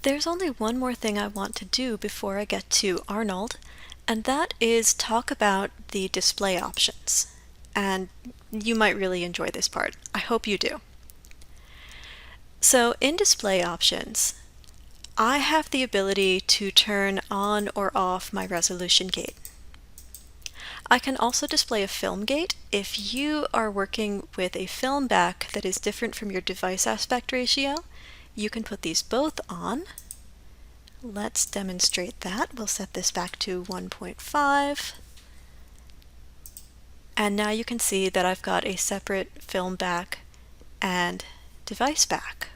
There's only one more thing I want to do before I get to Arnold, and that is talk about the display options. And you might really enjoy this part. I hope you do. So in display options, I have the ability to turn on or off my resolution gate. I can also display a film gate. If you are working with a film back that is different from your device aspect ratio, you can put these both on. Let's demonstrate that. We'll set this back to 1.5. And now you can see that I've got a separate film back and device back.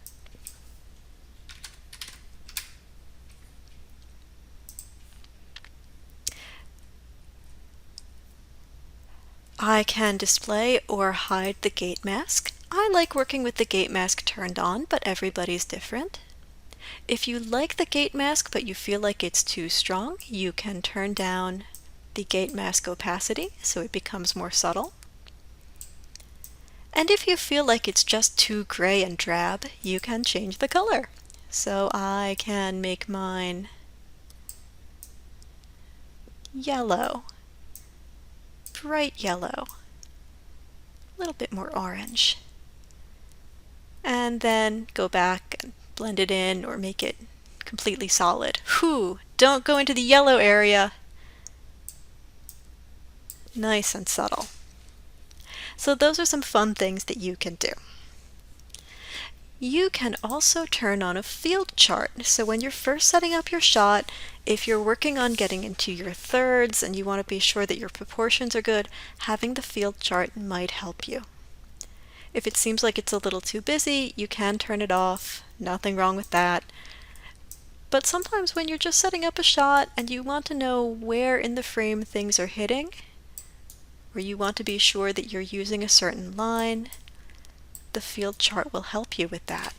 I can display or hide the gate mask. I like working with the gate mask turned on, but everybody's different. If you like the gate mask but you feel like it's too strong, you can turn down the gate mask opacity so it becomes more subtle. And if you feel like it's just too gray and drab, you can change the color. So I can make mine yellow, bright yellow, a little bit more orange. And then go back and blend it in or make it completely solid. Whew, don't go into the yellow area. Nice and subtle. So those are some fun things that you can do. You can also turn on a field chart. So when you're first setting up your shot, if you're working on getting into your thirds and you want to be sure that your proportions are good, having the field chart might help you. If it seems like it's a little too busy, you can turn it off. Nothing wrong with that. But sometimes when you're just setting up a shot and you want to know where in the frame things are hitting, or you want to be sure that you're using a certain line, the field chart will help you with that.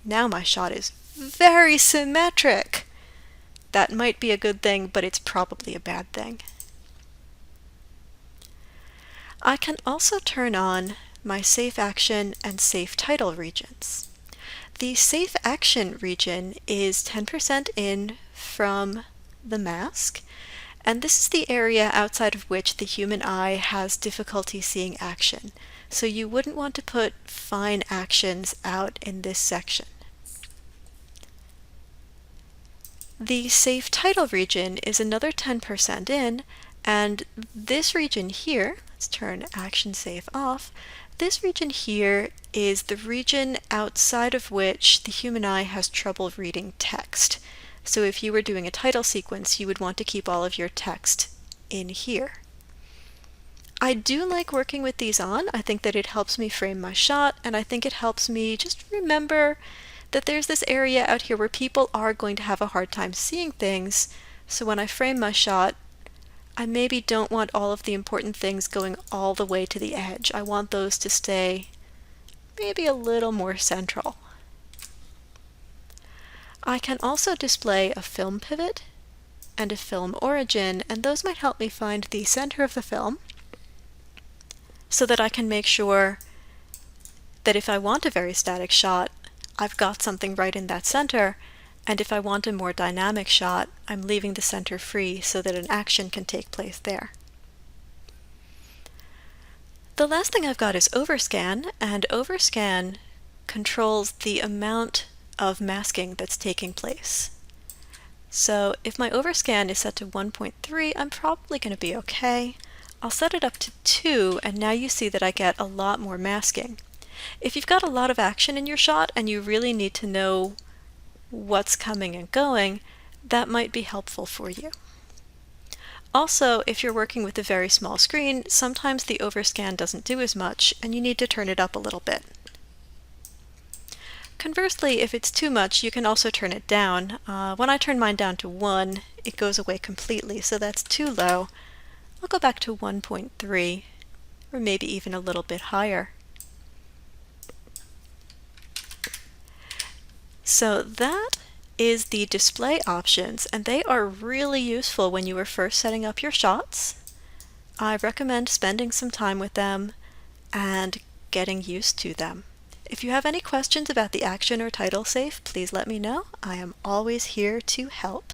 Now my shot is very symmetric. That might be a good thing, but it's probably a bad thing. I can also turn on my safe action and safe title regions. The safe action region is 10% in from the mask, and this is the area outside of which the human eye has difficulty seeing action. So you wouldn't want to put fine actions out in this section. The safe title region is another 10% in, and this region here, let's turn action safe off, this region here is the region outside of which the human eye has trouble reading text. So if you were doing a title sequence, you would want to keep all of your text in here. I do like working with these on. I think that it helps me frame my shot, and I think it helps me just remember that there's this area out here where people are going to have a hard time seeing things. So when I frame my shot, I maybe don't want all of the important things going all the way to the edge. I want those to stay maybe a little more central. I can also display a film pivot and a film origin, and those might help me find the center of the film so that I can make sure that if I want a very static shot, I've got something right in that center, and if I want a more dynamic shot, I'm leaving the center free so that an action can take place there. The last thing I've got is overscan, and overscan controls the amount of masking that's taking place. So if my overscan is set to 1.3, I'm probably going to be okay. I'll set it up to 2, and now you see that I get a lot more masking. If you've got a lot of action in your shot and you really need to know what's coming and going, that might be helpful for you. Also, if you're working with a very small screen, sometimes the overscan doesn't do as much and you need to turn it up a little bit. Conversely, if it's too much, you can also turn it down. When I turn mine down to 1, it goes away completely, so that's too low. I'll go back to 1.3, or maybe even a little bit higher. So that is the display options, and they are really useful when you are first setting up your shots. I recommend spending some time with them and getting used to them. If you have any questions about the action or title safe, please let me know. I am always here to help.